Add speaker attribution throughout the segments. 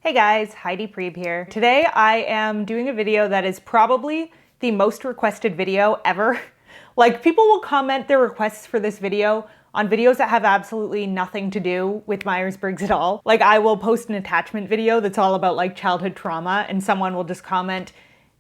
Speaker 1: Hey guys, Heidi Prieb here. Today I am doing a video that is probably the most requested video ever. Like, people will comment their requests for this video on videos that have absolutely nothing to do with Myers-Briggs at all. Like, I will post an attachment video that's all about like childhood trauma and someone will just comment,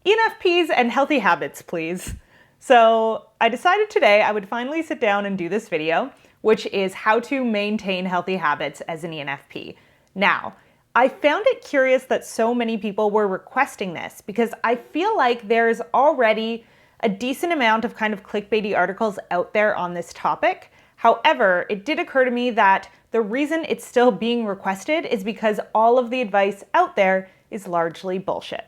Speaker 1: ENFPs and healthy habits, please. So I decided today I would finally sit down and do this video, which is how to maintain healthy habits as an ENFP. Now, I found it curious that so many people were requesting this because I feel like there's already a decent amount of kind of clickbaity articles out there on this topic. However, it did occur to me that the reason it's still being requested is because all of the advice out there is largely bullshit.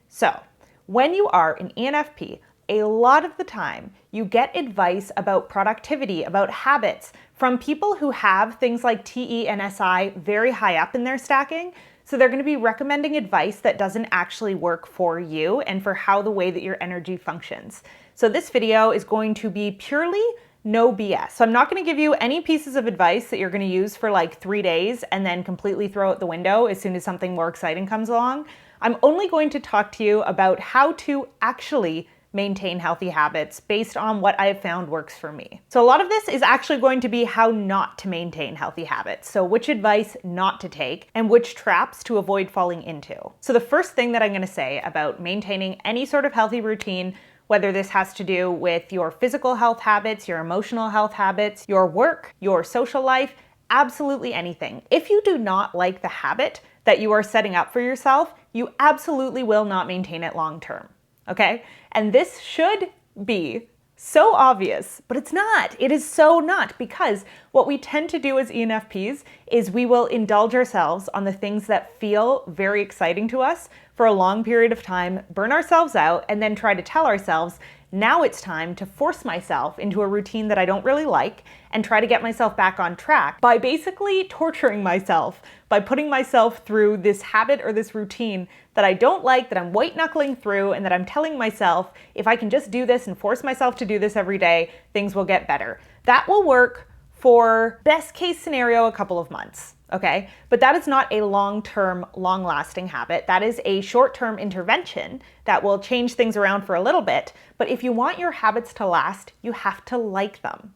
Speaker 1: So, when you are an ENFP, a lot of the time you get advice about productivity, about habits, from people who have things like TE and SI very high up in their stacking. So they're going to be recommending advice that doesn't actually work for you and for how the way that your energy functions. So this video is going to be purely no BS. So I'm not going to give you any pieces of advice that you're going to use for like 3 days and then completely throw out the window as soon as something more exciting comes along. I'm only going to talk to you about how to actually maintain healthy habits based on what I have found works for me. So a lot of this is actually going to be how not to maintain healthy habits. So which advice not to take and which traps to avoid falling into. So the first thing that I'm going to say about maintaining any sort of healthy routine, whether this has to do with your physical health habits, your emotional health habits, your work, your social life, absolutely anything. If you do not like the habit that you are setting up for yourself, you absolutely will not maintain it long term. Okay? And this should be so obvious, but it's not. It is so not, because what we tend to do as ENFPs is we will indulge ourselves on the things that feel very exciting to us for a long period of time, burn ourselves out, and then try to tell ourselves, now it's time to force myself into a routine that I don't really like and try to get myself back on track by basically torturing myself, by putting myself through this habit or this routine that I don't like, that I'm white knuckling through, and that I'm telling myself, if I can just do this and force myself to do this every day, things will get better. That will work for best case scenario, a couple of months. Okay, but that is not a long-term, long-lasting habit. That is a short-term intervention that will change things around for a little bit. But if you want your habits to last, you have to like them.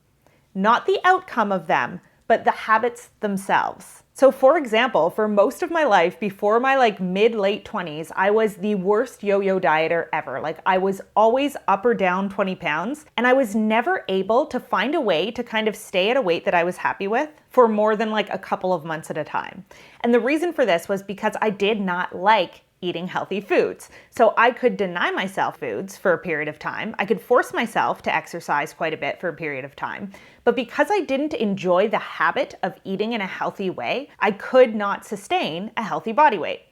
Speaker 1: Not the outcome of them, but the habits themselves. So for example, for most of my life, before my like mid-late 20s, I was the worst yo-yo dieter ever. Like, I was always up or down 20 pounds, and I was never able to find a way to kind of stay at a weight that I was happy with for more than like a couple of months at a time. And the reason for this was because I did not like eating healthy foods. So I could deny myself foods for a period of time. I could force myself to exercise quite a bit for a period of time. But because I didn't enjoy the habit of eating in a healthy way, I could not sustain a healthy body weight.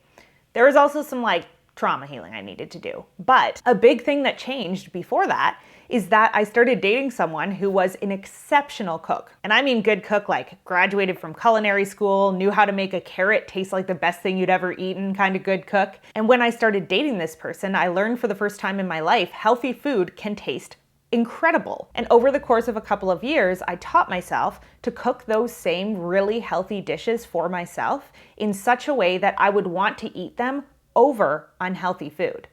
Speaker 1: There was also some like trauma healing I needed to do. But a big thing that changed before that is that I started dating someone who was an exceptional cook. And I mean good cook, like graduated from culinary school, knew how to make a carrot taste like the best thing you'd ever eaten, kind of good cook. And when I started dating this person, I learned for the first time in my life, healthy food can taste incredible. And over the course of a couple of years, I taught myself to cook those same really healthy dishes for myself in such a way that I would want to eat them over unhealthy food.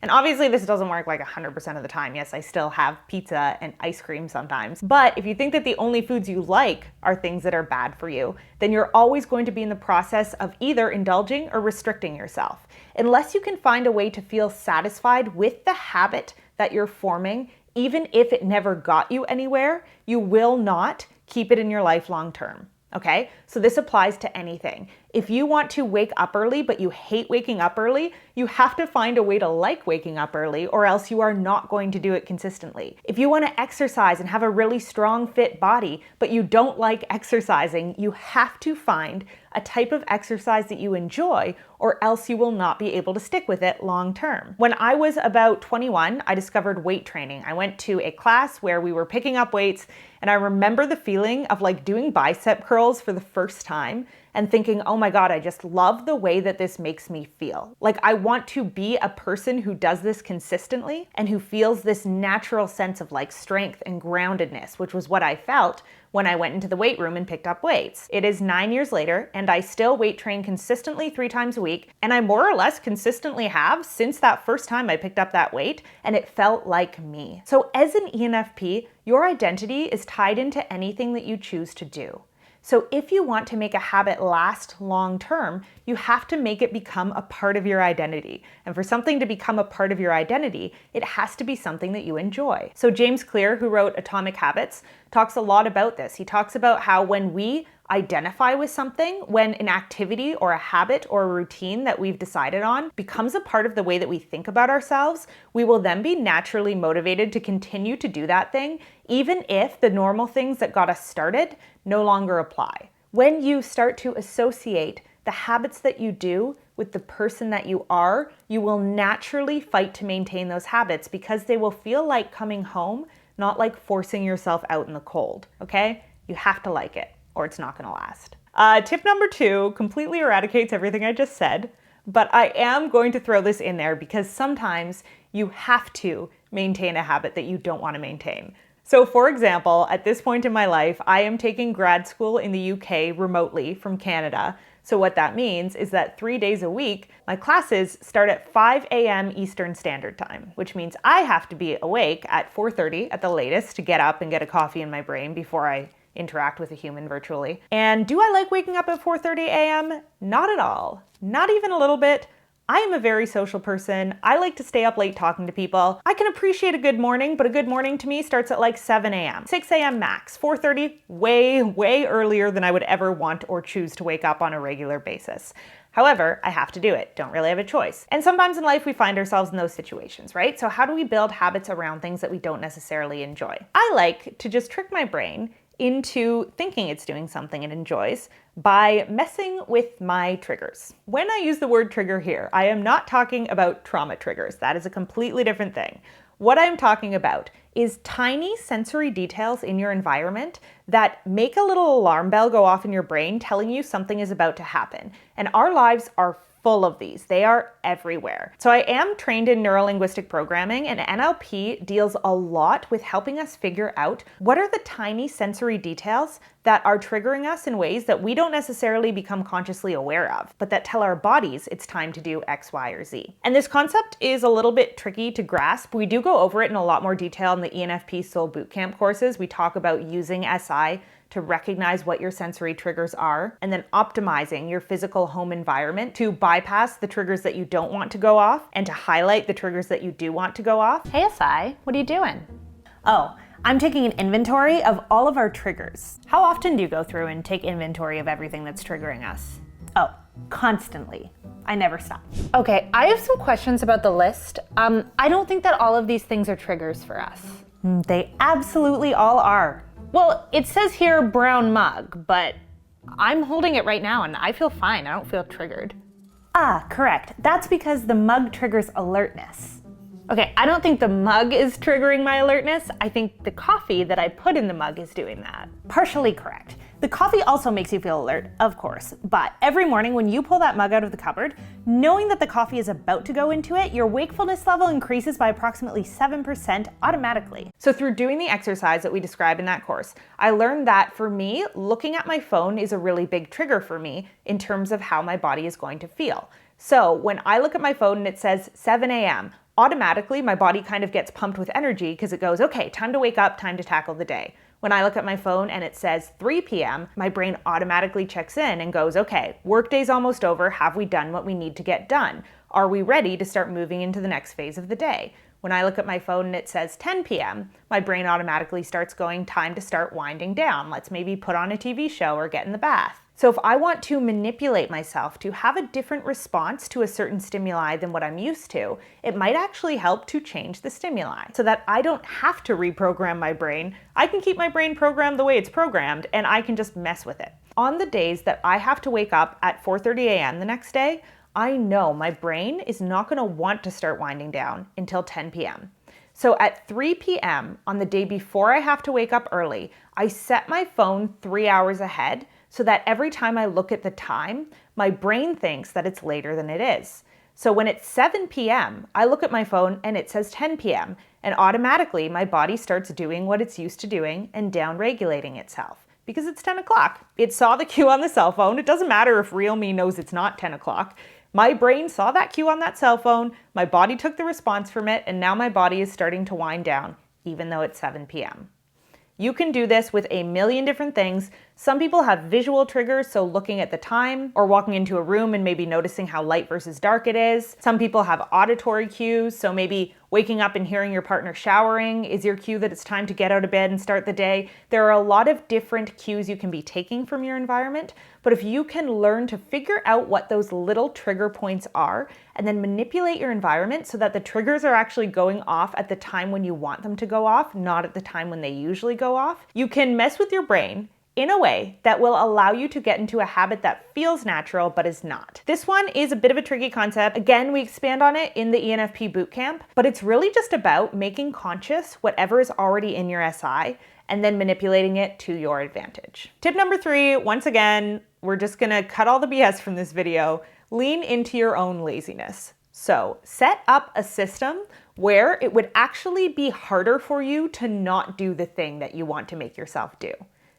Speaker 1: And obviously this doesn't work like 100% of the time. Yes, I still have pizza and ice cream sometimes. But if you think that the only foods you like are things that are bad for you, then you're always going to be in the process of either indulging or restricting yourself. Unless you can find a way to feel satisfied with the habit that you're forming, even if it never got you anywhere, you will not keep it in your life long term. Okay, so this applies to anything. If you want to wake up early, but you hate waking up early, you have to find a way to like waking up early, or else you are not going to do it consistently. If you want to exercise and have a really strong, fit body, but you don't like exercising, you have to find a type of exercise that you enjoy, or else you will not be able to stick with it long term. When I was about 21, I discovered weight training. I went to a class where we were picking up weights, and I remember the feeling of like doing bicep curls for the first time and thinking, oh my God, I just love the way that this makes me feel. Like, I want to be a person who does this consistently and who feels this natural sense of like strength and groundedness, which was what I felt when I went into the weight room and picked up weights. It is 9 years later, and I still weight train consistently 3 times a week, and I more or less consistently have since that first time I picked up that weight, and it felt like me. So as an ENFP, your identity is tied into anything that you choose to do. So if you want to make a habit last long term, you have to make it become a part of your identity. And for something to become a part of your identity, it has to be something that you enjoy. So James Clear, who wrote Atomic Habits, talks a lot about this. He talks about how when we identify with something, when an activity or a habit or a routine that we've decided on becomes a part of the way that we think about ourselves, we will then be naturally motivated to continue to do that thing, even if the normal things that got us started no longer apply. When you start to associate the habits that you do with the person that you are, you will naturally fight to maintain those habits because they will feel like coming home, not like forcing yourself out in the cold, okay? You have to like it, or it's not gonna last. Tip number 2 completely eradicates everything I just said, but I am going to throw this in there because sometimes you have to maintain a habit that you don't want to maintain. So for example, at this point in my life, I am taking grad school in the UK remotely from Canada. So what that means is that 3 days a week, my classes start at 5 a.m. Eastern Standard Time, which means I have to be awake at 4:30 at the latest to get up and get a coffee in my brain before I interact with a human virtually. And do I like waking up at 4:30 a.m.? Not at all. Not even a little bit. I am a very social person. I like to stay up late talking to people. I can appreciate a good morning, but a good morning to me starts at like 7 a.m. 6 a.m. max. 4:30, way earlier than I would ever want or choose to wake up on a regular basis. However, I have to do it. Don't really have a choice. And sometimes in life we find ourselves in those situations, right? So how do we build habits around things that we don't necessarily enjoy? I like to just trick my brain into thinking it's doing something it enjoys by messing with my triggers. When I use the word trigger here, I am not talking about trauma triggers. That is a completely different thing. What I'm talking about is tiny sensory details in your environment that make a little alarm bell go off in your brain telling you something is about to happen. And our lives are full of these. They are everywhere. So I am trained in neurolinguistic programming, and NLP deals a lot with helping us figure out what are the tiny sensory details that are triggering us in ways that we don't necessarily become consciously aware of, but that tell our bodies it's time to do X, Y, or Z. And this concept is a little bit tricky to grasp. We do go over it in a lot more detail in the ENFP Soul Bootcamp courses. We talk about using SI to recognize what your sensory triggers are, and then optimizing your physical home environment to bypass the triggers that you don't want to go off and to highlight the triggers that you do want to go off. Hey SI, what are you doing? Oh, I'm taking an inventory of all of our triggers. How often do you go through and take inventory of everything that's triggering us? Oh, constantly. I never stop. Okay, I have some questions about the list. I don't think that all of these things are triggers for us. They absolutely all are. Well, it says here brown mug, but I'm holding it right now and I feel fine. I don't feel triggered. Ah, correct. That's because the mug triggers alertness. Okay, I don't think the mug is triggering my alertness. I think the coffee that I put in the mug is doing that. Partially correct. The coffee also makes you feel alert, of course, but every morning when you pull that mug out of the cupboard, knowing that the coffee is about to go into it, your wakefulness level increases by approximately 7% automatically. So through doing the exercise that we describe in that course, I learned that for me, looking at my phone is a really big trigger for me in terms of how my body is going to feel. So when I look at my phone and it says 7 a.m., automatically my body kind of gets pumped with energy because it goes, okay, time to wake up, time to tackle the day. When I look at my phone and it says 3 p.m., my brain automatically checks in and goes, okay, workday's almost over. Have we done what we need to get done? Are we ready to start moving into the next phase of the day? When I look at my phone and it says 10 p.m., my brain automatically starts going, time to start winding down. Let's maybe put on a TV show or get in the bath. So if I want to manipulate myself to have a different response to a certain stimuli than what I'm used to, it might actually help to change the stimuli so that I don't have to reprogram my brain. I can keep my brain programmed the way it's programmed and I can just mess with it. On the days that I have to wake up at 4:30 a.m. the next day, I know my brain is not going to want to start winding down until 10 p.m. So at 3 p.m. on the day before I have to wake up early, I set my phone 3 hours ahead so that every time I look at the time, my brain thinks that it's later than it is. So when it's 7 p.m., I look at my phone and it says 10 p.m. and automatically my body starts doing what it's used to doing and down-regulating itself because it's 10 o'clock. It saw the cue on the cell phone. It doesn't matter if real me knows it's not 10 o'clock. My brain saw that cue on that cell phone, my body took the response from it, and now my body is starting to wind down, even though it's 7 p.m. You can do this with a million different things. Some people have visual triggers, so looking at the time or walking into a room and maybe noticing how light versus dark it is. Some people have auditory cues, so maybe waking up and hearing your partner showering is your cue that it's time to get out of bed and start the day. There are a lot of different cues you can be taking from your environment, but if you can learn to figure out what those little trigger points are and then manipulate your environment so that the triggers are actually going off at the time when you want them to go off, not at the time when they usually go off, you can mess with your brain in a way that will allow you to get into a habit that feels natural but is not. This one is a bit of a tricky concept. Again, we expand on it in the ENFP bootcamp, but it's really just about making conscious whatever is already in your SI and then manipulating it to your advantage. Tip number 3, once again, we're just gonna cut all the BS from this video. Lean into your own laziness. So set up a system where it would actually be harder for you to not do the thing that you want to make yourself do.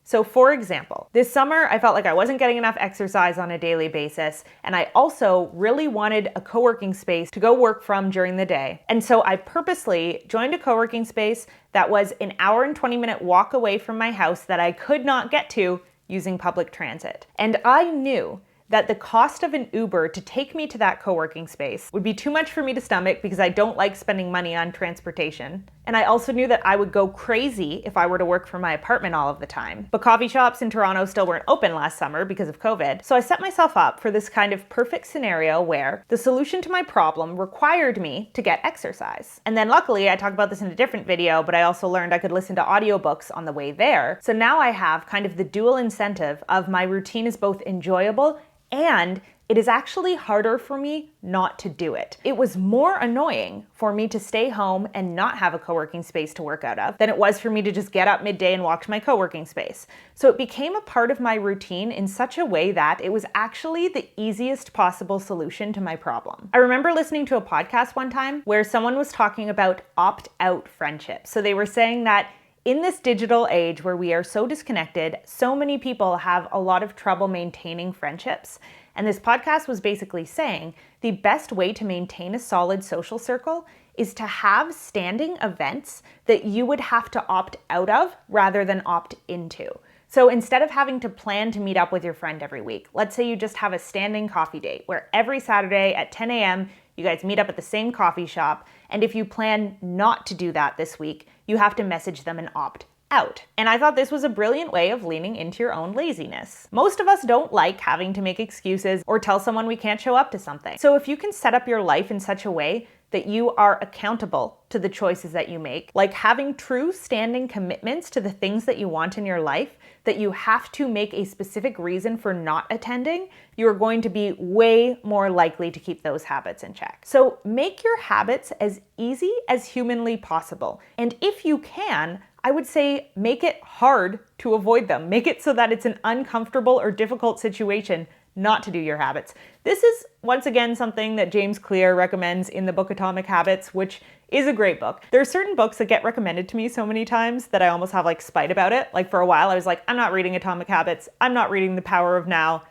Speaker 1: So for example, this summer I felt like I wasn't getting enough exercise on a daily basis, and I also really wanted a co-working space to go work from during the day. And so I purposely joined a co-working space that was an hour and 20-minute walk away from my house that I could not get to using public transit. And I knew that the cost of an Uber to take me to that co-working space would be too much for me to stomach because I don't like spending money on transportation. And I also knew that I would go crazy if I were to work from my apartment all of the time. But coffee shops in Toronto still weren't open last summer because of COVID. So I set myself up for this kind of perfect scenario where the solution to my problem required me to get exercise. And then luckily, I talk about this in a different video, but I also learned I could listen to audiobooks on the way there. So now I have kind of the dual incentive of my routine is both enjoyable and it is actually harder for me not to do it. It was more annoying for me to stay home and not have a co-working space to work out of than it was for me to just get up midday and walk to my co-working space. So it became a part of my routine in such a way that it was actually the easiest possible solution to my problem. I remember listening to a podcast one time where someone was talking about opt-out friendships. So they were saying that in this digital age where we are so disconnected, so many people have a lot of trouble maintaining friendships. And this podcast was basically saying the best way to maintain a solid social circle is to have standing events that you would have to opt out of rather than opt into. So instead of having to plan to meet up with your friend every week, let's say you just have a standing coffee date where every Saturday at 10 a.m. you guys meet up at the same coffee shop. And if you plan not to do that this week, you have to message them and opt out. And I thought this was a brilliant way of leaning into your own laziness. Most of us don't like having to make excuses or tell someone we can't show up to something. So if you can set up your life in such a way that you are accountable to the choices that you make, like having true standing commitments to the things that you want in your life, that you have to make a specific reason for not attending, you are going to be way more likely to keep those habits in check. So make your habits as easy as humanly possible. And if you can, I would say make it hard to avoid them. Make it so that it's an uncomfortable or difficult situation not to do your habits. This is, once again, something that James Clear recommends in the book Atomic Habits, which is a great book. There are certain books that get recommended to me so many times that I almost have like spite about it. Like for a while I was like, I'm not reading Atomic Habits. I'm not reading The Power of Now.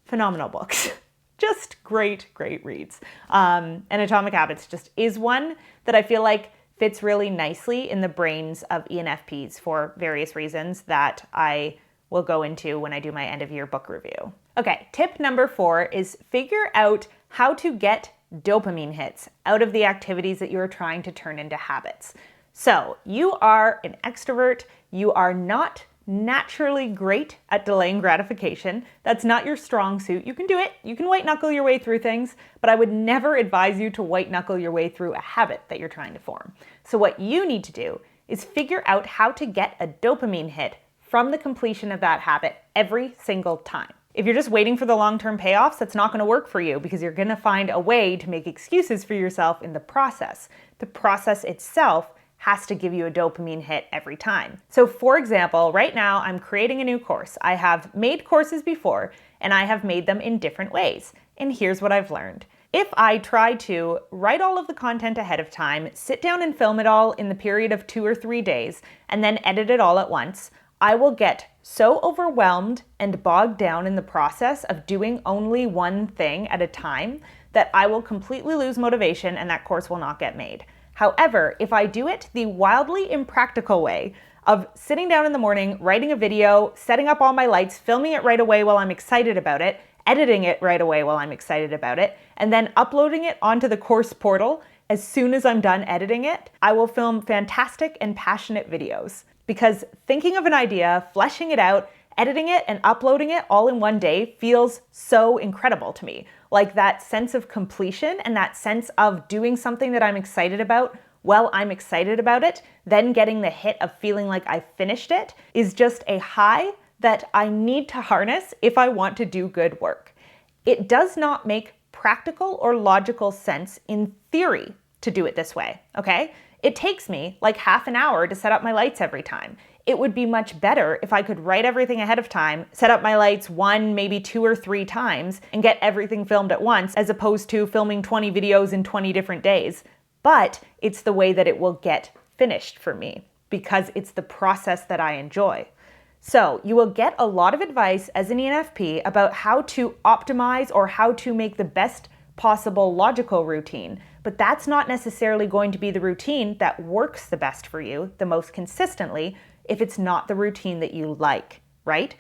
Speaker 1: Phenomenal books. Just great, great reads. And Atomic Habits just is one that I feel like fits really nicely in the brains of ENFPs for various reasons that I will go into when I do my end of year book review. Okay, tip number 4 is figure out how to get dopamine hits out of the activities that you're trying to turn into habits. So you are an extrovert, you are not naturally great at delaying gratification. That's not your strong suit. You can do it. You can white knuckle your way through things, but I would never advise you to white knuckle your way through a habit that you're trying to form. So what you need to do is figure out how to get a dopamine hit from the completion of that habit every single time. If you're just waiting for the long-term payoffs, that's not going to work for you because you're going to find a way to make excuses for yourself in the process. The process itself has to give you a dopamine hit every time. So for example, right now I'm creating a new course. I have made courses before and I have made them in different ways. And here's what I've learned. If I try to write all of the content ahead of time, sit down and film it all in the period of 2 or 3 days, and then edit it all at once, I will get so overwhelmed and bogged down in the process of doing only one thing at a time that I will completely lose motivation and that course will not get made. However, if I do it the wildly impractical way of sitting down in the morning, writing a video, setting up all my lights, filming it right away while I'm excited about it, editing it right away while I'm excited about it, and then uploading it onto the course portal as soon as I'm done editing it, I will film fantastic and passionate videos. Because thinking of an idea, fleshing it out, editing it, and uploading it all in one day feels so incredible to me. Like that sense of completion and that sense of doing something that I'm excited about while I'm excited about it, then getting the hit of feeling like I finished it is just a high that I need to harness if I want to do good work. It does not make practical or logical sense in theory to do it this way, okay? It takes me like half an hour to set up my lights every time. It would be much better if I could write everything ahead of time, set up my lights 1, maybe 2 or 3 times, and get everything filmed at once, as opposed to filming 20 videos in 20 different days. But it's the way that it will get finished for me, because it's the process that I enjoy. So you will get a lot of advice as an ENFP about how to optimize or how to make the best possible logical routine, but that's not necessarily going to be the routine that works the best for you, the most consistently, if it's not the routine that you like, right?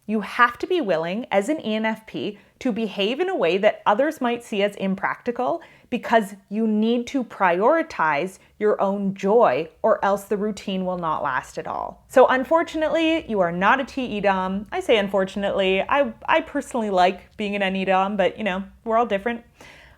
Speaker 1: You have to be willing as an ENFP to behave in a way that others might see as impractical because you need to prioritize your own joy or else the routine will not last at all. So unfortunately, you are not a TE-DOM. I say unfortunately, I personally like being an NE-DOM, but we're all different.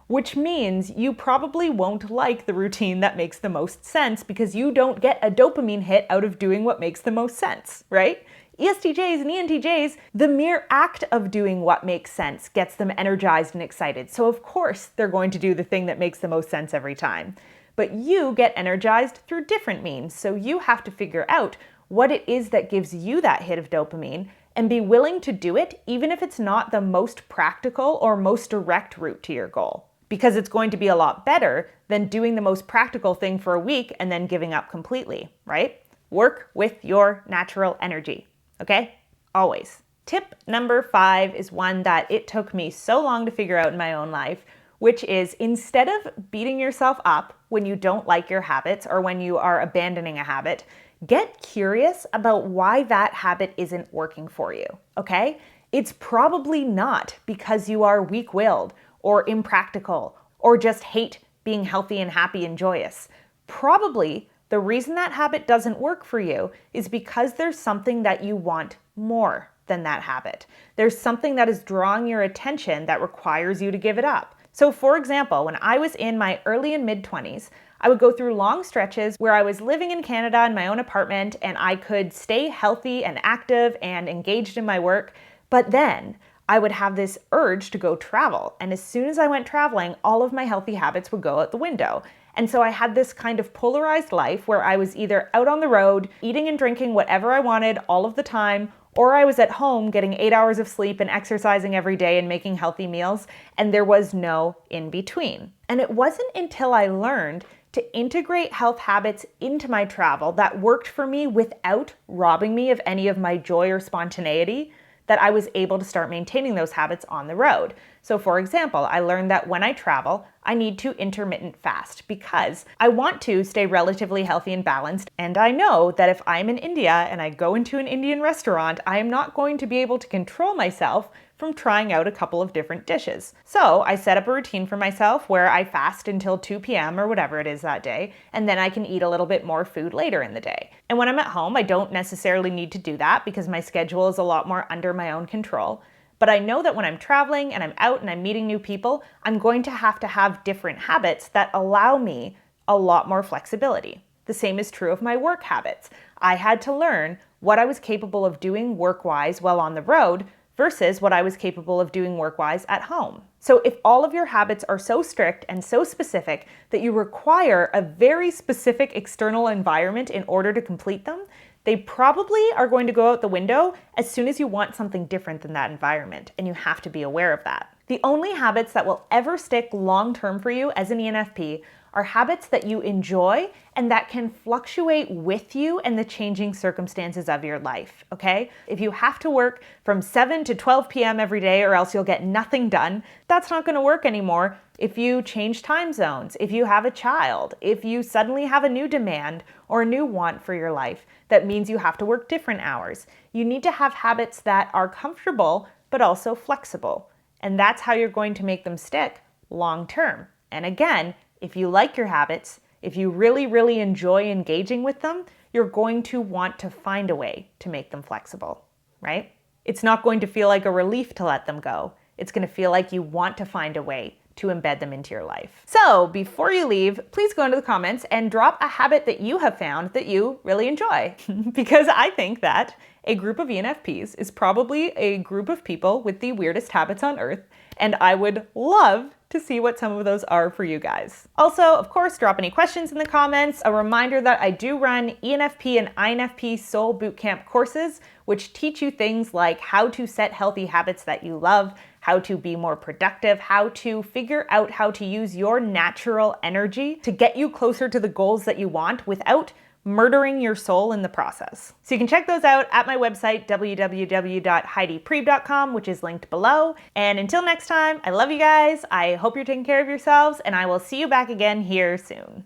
Speaker 1: Which means you probably won't like the routine that makes the most sense because you don't get a dopamine hit out of doing what makes the most sense, right? ESTJs and ENTJs, the mere act of doing what makes sense gets them energized and excited. So of course they're going to do the thing that makes the most sense every time. But you get energized through different means. So you have to figure out what it is that gives you that hit of dopamine and be willing to do it even if it's not the most practical or most direct route to your goal. Because it's going to be a lot better than doing the most practical thing for a week and then giving up completely, right? Work with your natural energy, okay? Always. Tip number 5 is one that it took me so long to figure out in my own life, which is instead of beating yourself up when you don't like your habits or when you are abandoning a habit, get curious about why that habit isn't working for you, okay? It's probably not because you are weak-willed or impractical, or just hate being healthy and happy and joyous. Probably the reason that habit doesn't work for you is because there's something that you want more than that habit. There's something that is drawing your attention that requires you to give it up. So for example, when I was in my early and mid-20s, I would go through long stretches where I was living in Canada in my own apartment and I could stay healthy and active and engaged in my work, but then I would have this urge to go travel. And as soon as I went traveling, all of my healthy habits would go out the window. And so I had this kind of polarized life where I was either out on the road, eating and drinking whatever I wanted all of the time, or I was at home getting 8 hours of sleep and exercising every day and making healthy meals, and there was no in between. And it wasn't until I learned to integrate health habits into my travel that worked for me without robbing me of any of my joy or spontaneity that I was able to start maintaining those habits on the road. So for example, I learned that when I travel, I need to intermittent fast because I want to stay relatively healthy and balanced. And I know that if I'm in India and I go into an Indian restaurant, I am not going to be able to control myself from trying out a couple of different dishes. So I set up a routine for myself where I fast until 2 p.m. or whatever it is that day, and then I can eat a little bit more food later in the day. And when I'm at home, I don't necessarily need to do that because my schedule is a lot more under my own control. But I know that when I'm traveling and I'm out and I'm meeting new people, I'm going to have different habits that allow me a lot more flexibility. The same is true of my work habits. I had to learn what I was capable of doing work-wise while on the road versus what I was capable of doing work-wise at home. So if all of your habits are so strict and so specific that you require a very specific external environment in order to complete them, they probably are going to go out the window as soon as you want something different than that environment, and you have to be aware of that. The only habits that will ever stick long-term for you as an ENFP are habits that you enjoy and that can fluctuate with you and the changing circumstances of your life, okay? If you have to work from 7 to 12 p.m. every day or else you'll get nothing done, that's not gonna work anymore. If you change time zones, if you have a child, if you suddenly have a new demand or a new want for your life, that means you have to work different hours. You need to have habits that are comfortable but also flexible. And that's how you're going to make them stick long term. And again, if you like your habits, if you really, really enjoy engaging with them, you're going to want to find a way to make them flexible, right? It's not going to feel like a relief to let them go. It's going to feel like you want to find a way to embed them into your life. So before you leave, please go into the comments and drop a habit that you have found that you really enjoy. Because I think that a group of ENFPs is probably a group of people with the weirdest habits on earth, and I would love to see what some of those are for you guys. Also, of course, drop any questions in the comments. A reminder that I do run ENFP and INFP Soul Bootcamp courses, which teach you things like how to set healthy habits that you love, how to be more productive, how to figure out how to use your natural energy to get you closer to the goals that you want without murdering your soul in the process. So you can check those out at my website, www.heidipriebe.com, which is linked below. And until next time, I love you guys. I hope you're taking care of yourselves, and I will see you back again here soon.